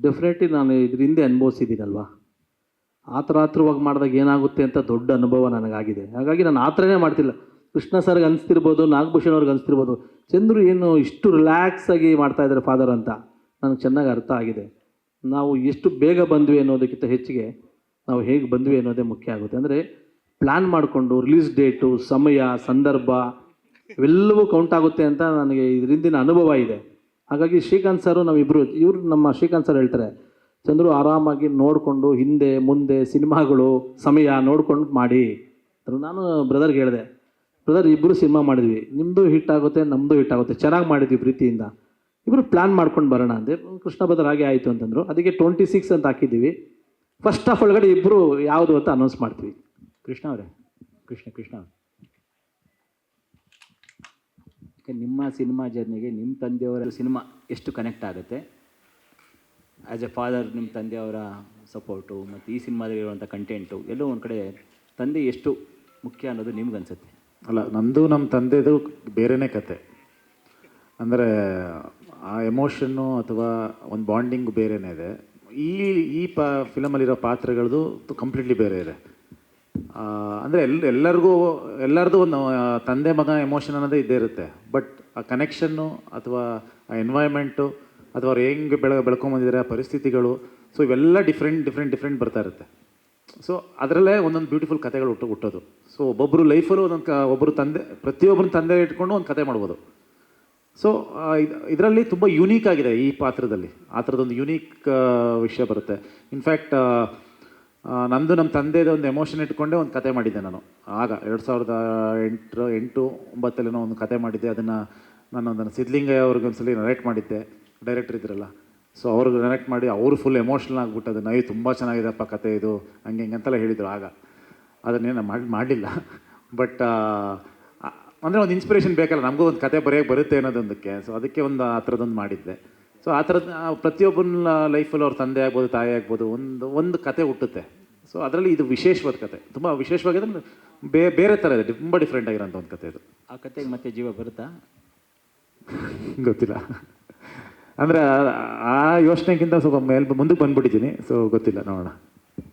Definitely ನಾನು ಇದ್ರ ಹಿಂದೆ ಅನುಭವಿಸಿದ್ದೀನಲ್ವಾ. ಆತುರಾತ್ರವಾಗಿ ಮಾಡಿದಾಗ ಏನಾಗುತ್ತೆ ಅಂತ ದೊಡ್ಡ ಅನುಭವ ನನಗಾಗಿದೆ. ಹಾಗಾಗಿ ನಾನು ಆ ಥರನೇ ಮಾಡ್ತಿಲ್ಲ. ಕೃಷ್ಣ ಸರ್ಗೆ ಅನಿಸ್ತಿರ್ಬೋದು, ನಾಗಭೂಷಣ್ ಅವ್ರಿಗೆ ಅನಿಸ್ತಿರ್ಬೋದು, ಚಂದ್ರು ಏನು ಇಷ್ಟು ರಿಲ್ಯಾಕ್ಸ್ ಆಗಿ ಮಾಡ್ತಾಯಿದ್ದಾರೆ ಫಾದರ್ ಅಂತ ನನಗೆ ಚೆನ್ನಾಗಿ ಅರ್ಥ ಆಗಿದೆ. ನಾವು ಎಷ್ಟು ಬೇಗ ಬಂದ್ವಿ ಅನ್ನೋದಕ್ಕಿಂತ ಹೆಚ್ಚಿಗೆ ನಾವು ಹೇಗೆ ಬಂದ್ವಿ ಅನ್ನೋದೇ ಮುಖ್ಯ ಆಗುತ್ತೆ. ಅಂದರೆ ಪ್ಲ್ಯಾನ್ ಮಾಡಿಕೊಂಡು ರಿಲೀಸ್ ಡೇಟು, ಸಮಯ, ಸಂದರ್ಭ ಇವೆಲ್ಲವೂ ಕೌಂಟ್ ಆಗುತ್ತೆ ಅಂತ ನನಗೆ ಇದರಿಂದಿನ ಅನುಭವ ಇದೆ. ಹಾಗಾಗಿ ಶ್ರೀಕಾಂತ್ ಸರು ನಾವಿಬ್ಬರು, ನಮ್ಮ ಶ್ರೀಕಾಂತ್ ಸರ್ ಹೇಳ್ತಾರೆ, ಚಂದ್ರು ಆರಾಮಾಗಿ ನೋಡಿಕೊಂಡು ಹಿಂದೆ ಮುಂದೆ ಸಿನಿಮಾಗಳು ಸಮಯ ನೋಡ್ಕೊಂಡು ಮಾಡಿ. ನಾನು ಬ್ರದರ್ಗೆ ಹೇಳಿದೆ, ಬ್ರದರ್ ಇಬ್ಬರು ಸಿನಿಮಾ ಮಾಡಿದ್ವಿ, ನಿಮ್ಮದು ಹಿಟ್ ಆಗುತ್ತೆ, ನಮ್ಮದು ಹಿಟ್ ಆಗುತ್ತೆ, ಚೆನ್ನಾಗಿ ಮಾಡಿದ್ವಿ ಪ್ರೀತಿಯಿಂದ, ಇಬ್ಬರು ಪ್ಲ್ಯಾನ್ ಮಾಡ್ಕೊಂಡು ಬರೋಣ ಅಂದೆ. ಕೃಷ್ಣ ಬ್ರದರ್ ಹಾಗೆ ಆಯಿತು ಅಂತಂದರು. ಅದಕ್ಕೆ 26 ಅಂತ ಹಾಕಿದ್ದೀವಿ. ಫಸ್ಟ್ ಹಾಫ್ ಒಳಗಡೆ ಇಬ್ಬರು ಯಾವುದು ಅಂತ ಅನೌನ್ಸ್ ಮಾಡ್ತೀವಿ. ಕೃಷ್ಣ ಅವರೇ, ಕೃಷ್ಣ ನಿಮ್ಮ ಸಿನಿಮಾ ಜರ್ನಿಗೆ ನಿಮ್ಮ ತಂದೆಯವರ ಸಿನಿಮಾ ಎಷ್ಟು ಕನೆಕ್ಟ್ ಆಗುತ್ತೆ? ಆ್ಯಸ್ ಎ ಫಾದರ್ ನಿಮ್ಮ ತಂದೆಯವರ ಸಪೋರ್ಟು ಮತ್ತು ಈ ಸಿನಿಮಾದಲ್ಲಿರುವಂಥ ಕಂಟೆಂಟು ಎಲ್ಲೋ ಒಂದು ಕಡೆ ತಂದೆ ಎಷ್ಟು ಮುಖ್ಯ ಅನ್ನೋದು ನಿಮ್ಗೆ ಅನಿಸುತ್ತೆ? ಅಲ್ಲ, ನಮ್ಮದು ನಮ್ಮ ತಂದೆದು ಬೇರೆಯೇ ಕತೆ. ಅಂದರೆ ಆ ಎಮೋಷನ್ನು ಅಥವಾ ಒಂದು ಬಾಂಡಿಂಗು ಬೇರೆಯೇ ಇದೆ. ಈ ಫಿಲಮಲ್ಲಿರೋ ಪಾತ್ರಗಳದ್ದು ಕಂಪ್ಲೀಟ್ಲಿ ಬೇರೆ ಇದೆ. ಅಂದರೆ ಎಲ್ಲರದು ಒಂದು ತಂದೆ ಮಗ ಎಮೋಷನ್ ಅನ್ನೋದೇ ಇದ್ದೇ ಇರುತ್ತೆ. ಬಟ್ ಆ ಕನೆಕ್ಷನ್ನು ಅಥವಾ ಆ ಎನ್ವೈರ್ಮೆಂಟು ಅಥವಾ ಅವ್ರು ಹೆಂಗೆ ಬೆಳ್ಕೊಂಬಂದಿದ್ದಾರೆ ಆ ಪರಿಸ್ಥಿತಿಗಳು, ಸೊ ಇವೆಲ್ಲ ಡಿಫ್ರೆಂಟ್ ಬರ್ತಾ ಇರುತ್ತೆ. ಸೊ ಅದರಲ್ಲೇ ಒಂದೊಂದು ಬ್ಯೂಟಿಫುಲ್ ಕಥೆಗಳು ಹುಟ್ಟೋದು. ಸೊ ಒಬ್ಬೊಬ್ಬರು ಲೈಫಲ್ಲೂ ಒಬ್ಬರು ಪ್ರತಿಯೊಬ್ಬರನ್ನ ತಂದೆ ಇಟ್ಕೊಂಡು ಒಂದು ಕತೆ ಮಾಡ್ಬೋದು. ಸೊ ಇದರಲ್ಲಿ ತುಂಬ ಯೂನೀಕ್ ಆಗಿದೆ ಈ ಪಾತ್ರದಲ್ಲಿ. ಆ ಥರದೊಂದು ಯೂನೀಕ್ ವಿಷಯ ಬರುತ್ತೆ. ಇನ್ಫ್ಯಾಕ್ಟ್ ನಂದು ನಮ್ಮ ತಂದೆದು ಒಂದು ಎಮೋಷನ್ ಇಟ್ಕೊಂಡೇ ಒಂದು ಕತೆ ಮಾಡಿದ್ದೆ ನಾನು. ಆಗ 2008-9 ಒಂದು ಕತೆ ಮಾಡಿದ್ದೆ. ಅದನ್ನು ನಾನು ಸಿದ್ಧಲಿಂಗಯ್ಯ ಅವ್ರಿಗೆ ಒಂದ್ಸಲಿ ನರೇಟ್ ಮಾಡಿದ್ದೆ, ಡೈರೆಕ್ಟರ್ ಇದ್ರಲ್ಲ. ಸೊ ಅವ್ರಿಗೆ ನರೇಟ್ ಮಾಡಿ ಅವರು ಫುಲ್ ಎಮೋಷ್ನಲ್ ಆಗಿಬಿಟ್ಟು ಅದನ್ನು ತುಂಬ ಚೆನ್ನಾಗಿದೆಪ್ಪ ಕತೆ ಇದು ಹಂಗೆ ಅಂತೆಲ್ಲ ಹೇಳಿದರು. ಆಗ ಅದನ್ನೇನು ಮಾಡಲಿಲ್ಲ. ಬಟ್ ಅಂದರೆ ಒಂದು ಇನ್ಸ್ಪಿರೇಷನ್ ಬೇಕಲ್ಲ, ನಮಗೂ ಒಂದು ಕತೆ ಬರೆಯೋಕ್ಕೆ ಬರುತ್ತೆ ಅನ್ನೋದೊಂದಕ್ಕೆ. ಸೊ ಅದಕ್ಕೆ ಒಂದು ಆ ಥರದೊಂದು ಮಾಡಿದ್ದೆ. ಸೊ ಆ ಥರದ್ದು ಪ್ರತಿಯೊಬ್ಬನ ಲೈಫಲ್ಲಿ ಅವ್ರ ತಂದೆ ಆಗ್ಬೋದು, ತಾಯಿ ಆಗ್ಬೋದು, ಒಂದು ಕತೆ ಹುಟ್ಟುತ್ತೆ. ಸೊ ಅದರಲ್ಲಿ ಇದು ವಿಶೇಷವಾದ ಕತೆ, ತುಂಬ ವಿಶೇಷವಾಗಿದೆ. ಬೇರೆ ಥರ ಇದೆ, ತುಂಬ ಡಿಫ್ರೆಂಟ್ ಆಗಿರೋಂಥ ಒಂದು ಕತೆ ಇದು. ಆ ಕತೆಗೆ ಮತ್ತೆ ಜೀವ ಬರುತ್ತಾ ಗೊತ್ತಿಲ್ಲ. ಅಂದರೆ ಆ ಯೋಚನೆಗಿಂತ ಸ್ವಲ್ಪ ಮುಂದಕ್ಕೆ ಬಂದುಬಿಟ್ಟಿದ್ದೀನಿ. ಸೊ ಗೊತ್ತಿಲ್ಲ, ನೋಡೋಣ.